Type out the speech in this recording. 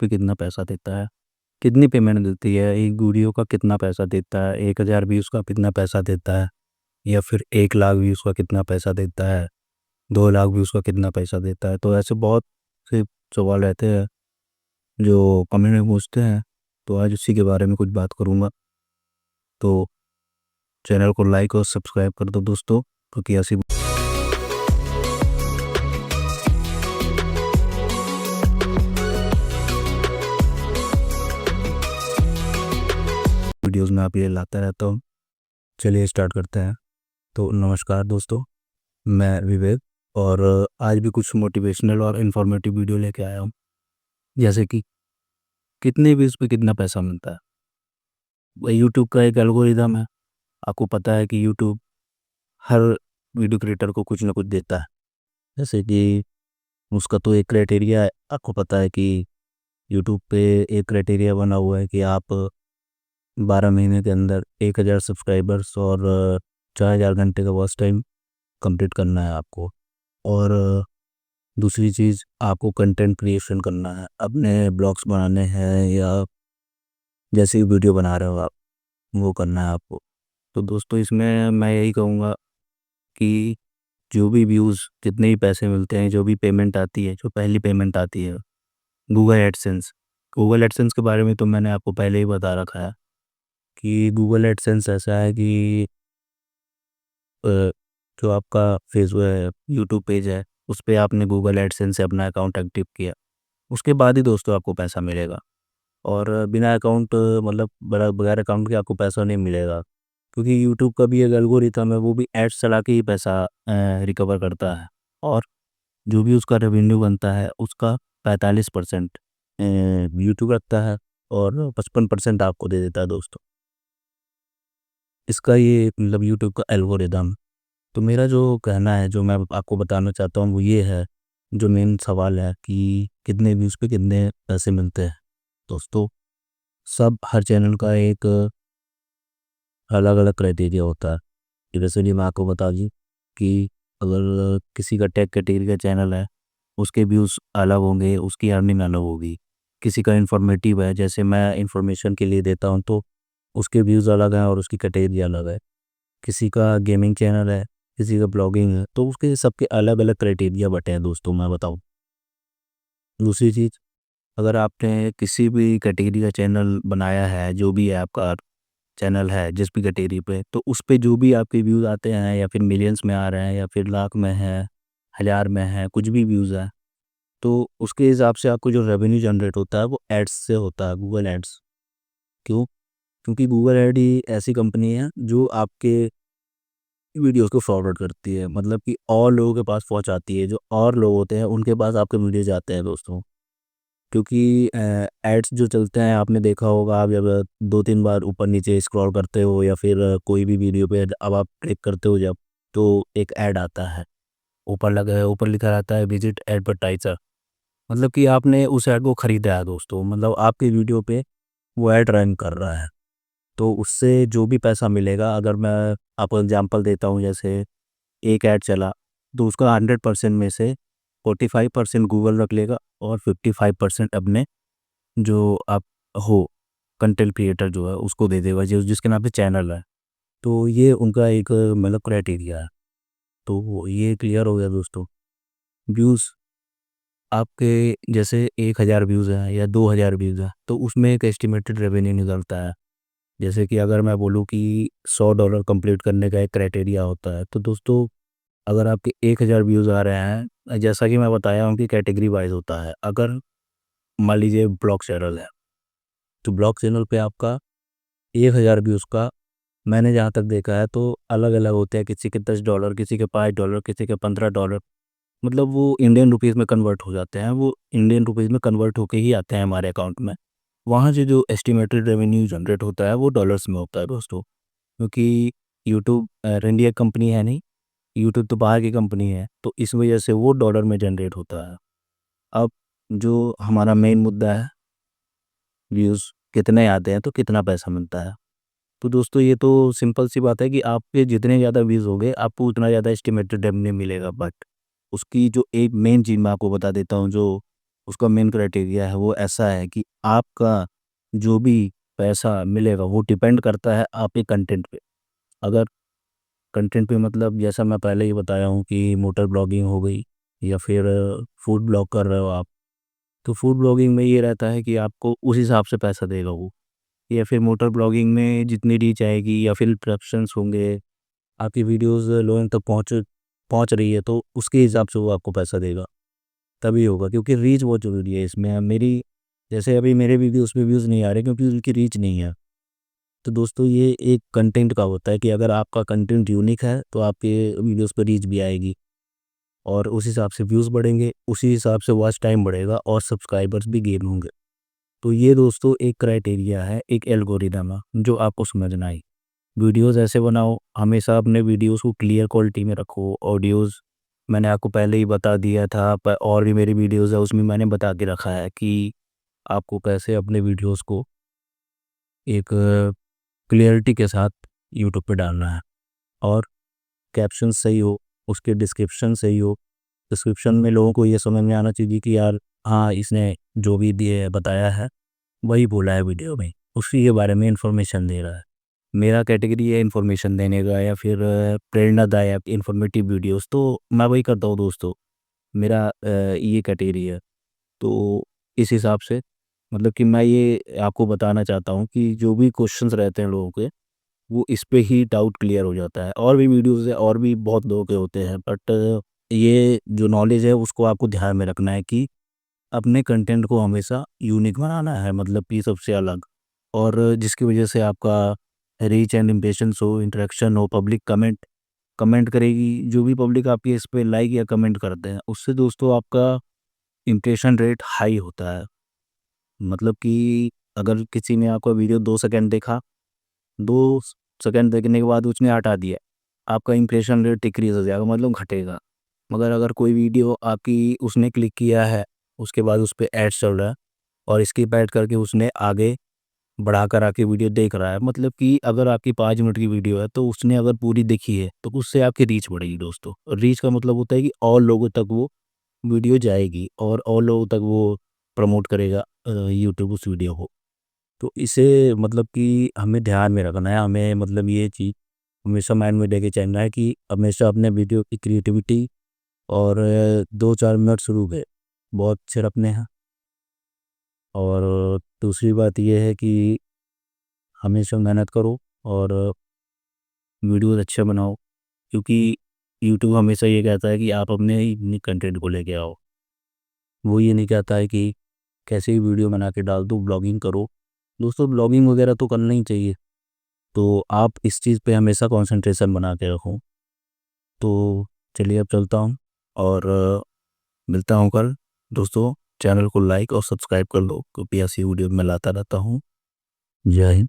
पे कितना पैसा देता है, कितनी पेमेंट देती है, एक वीडियो का कितना पैसा देता है, 1000 व्यूज़ का कितना पैसा देता है, या फिर 1 लाख व्यूज़ का कितना पैसा देता है, 2 लाख व्यूज़ का कितना पैसा देता है। तो ऐसे बहुत से सवाल रहते हैं जो कमेंट में पूछते हैं, तो आज उसी के बारे में कुछ बात करूँगा। तो चैनल को लाइक और सब्सक्राइब कर दो दोस्तों, क्योंकि ऐसी वीडियोस में आप ये लाता रहता हूँ। चलिए स्टार्ट करते हैं। तो नमस्कार दोस्तों, मैं विवेक, और आज भी कुछ मोटिवेशनल और इन्फॉर्मेटिव वीडियो लेके आया हूँ। जैसे कि कितने व्यूज़ पे कितना पैसा मिलता है। वही यूट्यूब का एक एल्गोरिदम है। आपको पता है कि यूट्यूब हर वीडियो क्रिएटर को कुछ ना कुछ देता है। जैसे कि उसका तो एक क्राइटेरिया है, आपको पता है कि यूट्यूब पे एक क्राइटेरिया बना हुआ है कि आप 12 महीने के अंदर 1000 सब्सक्राइबर्स और 4000 घंटे का वॉच टाइम कंप्लीट करना है आपको। और दूसरी चीज़, आपको कंटेंट क्रिएशन करना है, अपने ब्लॉग्स बनाने हैं या जैसे वीडियो बना रहे हो आप, वो करना है आपको। तो दोस्तों इसमें मैं यही कहूँगा कि जो भी व्यूज़, जितने भी पैसे मिलते हैं, जो भी पेमेंट आती है, जो पहली पेमेंट आती है, गूगल एडसेंस। गूगल एडसेंस के बारे में तो मैंने आपको पहले ही बता रखा है कि गूगल एडसेंस ऐसा है कि जो आपका यूट्यूब पेज है, उस पे आपने गूगल एडसेंस से अपना अकाउंट एक्टिव किया, उसके बाद ही दोस्तों आपको पैसा मिलेगा। और बिना अकाउंट, मतलब बगैर अकाउंट के आपको पैसा नहीं मिलेगा, क्योंकि यूट्यूब का भी एक एल्गोरिथम है, वो भी एड्स चला के ही पैसा रिकवर करता है। और जो भी उसका रेवेन्यू बनता है उसका 45% यूट्यूब रखता है और 55% आपको दे देता है दोस्तों। इसका ये मतलब यूट्यूब का एल्गोरिदम। तो मेरा जो कहना है, जो मैं आपको बताना चाहता हूँ, वो ये है, जो मेन सवाल है कि कितने व्यूज़ पे कितने पैसे मिलते हैं। दोस्तों सब हर चैनल का एक अलग अलग क्राइटेरिया होता है। जैसे कि मैं आपको बता दूँ कि अगर किसी का टेक कैटेगरी का चैनल है, उसके व्यूज़ अलग होंगे, उसकी अर्निंग अलग होगी। किसी का इन्फॉर्मेटिव है, जैसे मैं इन्फॉर्मेशन के लिए देता हूँ, तो उसके व्यूज़ अलग हैं और उसकी कैटेगरी अलग है। किसी का गेमिंग चैनल है, किसी का ब्लॉगिंग है, तो उसके सबके अलग अलग क्राइटेरिया बटे हैं दोस्तों, मैं बताऊँ। दूसरी चीज़, अगर आपने किसी भी कैटेगरी का चैनल बनाया है, जो भी है आपका चैनल है जिस भी कैटेगरी पे, तो उस पे जो भी आपके व्यूज़ आते हैं, या फिर मिलियंस में आ रहे हैं, या फिर लाख में है, हज़ार में है, कुछ भी व्यूज़ है, तो उसके हिसाब से आपको जो रेवेन्यू जनरेट होता है वो एड्स से होता है, गूगल एड्स। क्यों? क्योंकि गूगल एड ही ऐसी कंपनी है जो आपके वीडियोस को फॉरवर्ड करती है, मतलब कि और लोगों के पास पहुंचाती है, जो और लोग होते हैं उनके पास आपके वीडियो जाते हैं दोस्तों। क्योंकि एड्स जो चलते हैं, आपने देखा होगा, आप जब 2-3 बार ऊपर नीचे स्क्रॉल करते हो, या फिर कोई भी वीडियो पे अब आप क्लिक करते हो जब, तो एक ऐड आता है, ऊपर लिखा रहता है विजिट एडवर्टाइजर। मतलब कि आपने उस ऐड को खरीदा है दोस्तों, मतलब आपके वीडियो पे वो ऐड रन कर रहा है। तो उससे जो भी पैसा मिलेगा, अगर मैं आपको एग्जांपल देता हूँ, जैसे एक ऐड चला, तो उसका 100% में से 45% गूगल रख लेगा और 55% अपने जो आप हो कंटेंट क्रिएटर जो है उसको दे देगा, जिसके नाम पे चैनल है। तो ये उनका एक मतलब क्राइटेरिया है। तो ये क्लियर हो गया दोस्तों। व्यूज़ आपके जैसे 1000 व्यूज़ हैं या 2000 व्यूज़ हैं, तो उसमें एक एस्टिमेटेड रेवेन्यू निकलता है। जैसे कि अगर मैं बोलूँ कि $100 कंप्लीट करने का एक क्राइटेरिया होता है, तो दोस्तों अगर आपके 1000 व्यूज़ आ रहे हैं, जैसा कि मैं बताया हूँ कि कैटेगरी वाइज होता है। अगर मान लीजिए ब्लॉग चैनल है, तो ब्लॉग चैनल पे आपका 1000 व्यूज़ का, मैंने जहाँ तक देखा है, तो अलग अलग होते हैं, किसी के $10, किसी के $5, किसी के $15, मतलब वो इंडियन रुपीज़ में कन्वर्ट हो जाते हैं, वो इंडियन रुपीज़ में कन्वर्ट होके ही आते हैं हमारे अकाउंट में। वहाँ से जो एस्टिमेटेड रेवेन्यू जनरेट होता है वो डॉलर्स में होता है दोस्तों, क्योंकि यूट्यूब इंडिया कंपनी है नहीं, यूट्यूब तो बाहर की कंपनी है, तो इस वजह से वो डॉलर में जनरेट होता है। अब जो हमारा मेन मुद्दा है, व्यूज़ कितने आते हैं तो कितना पैसा मिलता है। तो दोस्तों ये तो सिंपल सी बात है कि आपके जितने ज़्यादा व्यूज़ होंगे, आपको उतना ज़्यादा एस्टिमेटेड रेवेन्यू मिलेगा। बट उसकी जो एक मेन चीज़ मैं आपको बता देता हूँ, जो उसका मेन क्राइटेरिया है वो ऐसा है कि आपका जो भी पैसा मिलेगा वो डिपेंड करता है आपके कंटेंट पे। अगर कंटेंट पे मतलब जैसा मैं पहले ही बताया हूँ कि मोटर ब्लॉगिंग हो गई या फिर फूड ब्लॉग कर रहे हो आप, तो फूड ब्लॉगिंग में ये रहता है कि आपको उस हिसाब से पैसा देगा वो। या फिर मोटर ब्लॉगिंग में जितनी रीच आएगी या फिर इंटरेक्शंस होंगे, आपकी वीडियोस लोगों तक पहुँच पहुँच रही है तो उसके हिसाब से वो आपको पैसा देगा, तभी होगा। क्योंकि रीच बहुत ज़रूरी है इसमें। मेरी जैसे अभी मेरे वीडियोस पे व्यूज़ नहीं आ रहे क्योंकि उनकी रीच नहीं है। तो दोस्तों ये एक कंटेंट का होता है कि अगर आपका कंटेंट यूनिक है तो आपके वीडियोस पे रीच भी आएगी और उस हिसाब से व्यूज़ बढ़ेंगे, उसी हिसाब से वॉच टाइम बढ़ेगा और सब्सक्राइबर्स भी गेन होंगे। तो ये दोस्तों एक क्राइटेरिया है, एक एल्गोरिदम है जो आपको समझना है। वीडियोस ऐसे बनाओ, हमेशा अपने वीडियोस को क्लियर क्वालिटी में रखो। ऑडियोज़ मैंने आपको पहले ही बता दिया था, और भी मेरी वीडियोस है उसमें मैंने बता के रखा है कि आपको कैसे अपने वीडियोस को एक क्लियरिटी के साथ यूट्यूब पे डालना है। और कैप्शन सही हो, उसके डिस्क्रिप्शन सही हो। डिस्क्रिप्शन में लोगों को ये समझ में आना चाहिए कि यार हाँ, इसने जो भी दिए बताया है वही बोला है वीडियो में, उसी के बारे में इंफॉर्मेशन दे रहा है। मेरा कैटेगरी है इन्फॉर्मेशन देने का या फिर प्रेरणादायक इन्फॉर्मेटिव वीडियोस, तो मैं वही करता हूँ दोस्तों। मेरा ये कैटेगरी है। तो इस हिसाब से मतलब कि मैं ये आपको बताना चाहता हूँ कि जो भी क्वेश्चंस रहते हैं लोगों के, वो इस पे ही डाउट क्लियर हो जाता है। और भी वीडियोस है और भी बहुत लोगों के होते हैं, बट ये जो नॉलेज है उसको आपको ध्यान में रखना है कि अपने कंटेंट को हमेशा यूनिक बनाना है, मतलब कि सबसे अलग। और जिसकी वजह से आपका रीच एंड इम्प्रेशंस हो, इंटरेक्शन हो, पब्लिक कमेंट कमेंट करेगी। जो भी पब्लिक आपकी इस पे लाइक या कमेंट करते हैं उससे दोस्तों आपका इम्प्रेशन रेट हाई होता है। मतलब कि अगर किसी ने आपका वीडियो 2 सेकंड देखा, 2 सेकंड देखने के बाद उसने हटा दिया, आपका इम्प्रेशन रेट डिक्रीज़ हो जाएगा, मतलब घटेगा। मगर अगर कोई वीडियो आपकी उसने क्लिक किया है, उसके बाद उस पे एड्स चल रहा है और स्किप ऐड करके उसने आगे बढ़ाकर आके वीडियो देख रहा है, मतलब कि अगर आपकी 5 मिनट की वीडियो है तो उसने अगर पूरी देखी है तो उससे आपकी रीच बढ़ेगी दोस्तों। और रीच का मतलब होता है कि और लोगों तक वो वीडियो जाएगी और लोगों तक वो प्रमोट करेगा यूट्यूब उस वीडियो को। तो इसे मतलब कि हमें ध्यान में रखना है, हमें मतलब ये चीज़ हमेशा माइंड में लेके चलना है कि हमेशा अपने वीडियो की क्रिएटिविटी और 2-4 मिनट शुरू के बहुत अच्छे रखने हैं। और दूसरी बात ये है कि हमेशा मेहनत करो और वीडियोस अच्छे बनाओ, क्योंकि यूट्यूब हमेशा ये कहता है कि आप अपने ही कंटेंट को लेके आओ। वो ये नहीं कहता है कि कैसे ही वीडियो बना के डाल दो, ब्लॉगिंग करो। दोस्तों ब्लॉगिंग वगैरह तो करना ही चाहिए, तो आप इस चीज़ पे हमेशा कंसंट्रेशन बना के रखो। तो चलिए अब चलता हूँ और मिलता हूँ कल। दोस्तों चैनल को लाइक और सब्सक्राइब कर लो क्योंकि ऐसी वीडियो मैं लाता रहता हूँ। जय हिंद।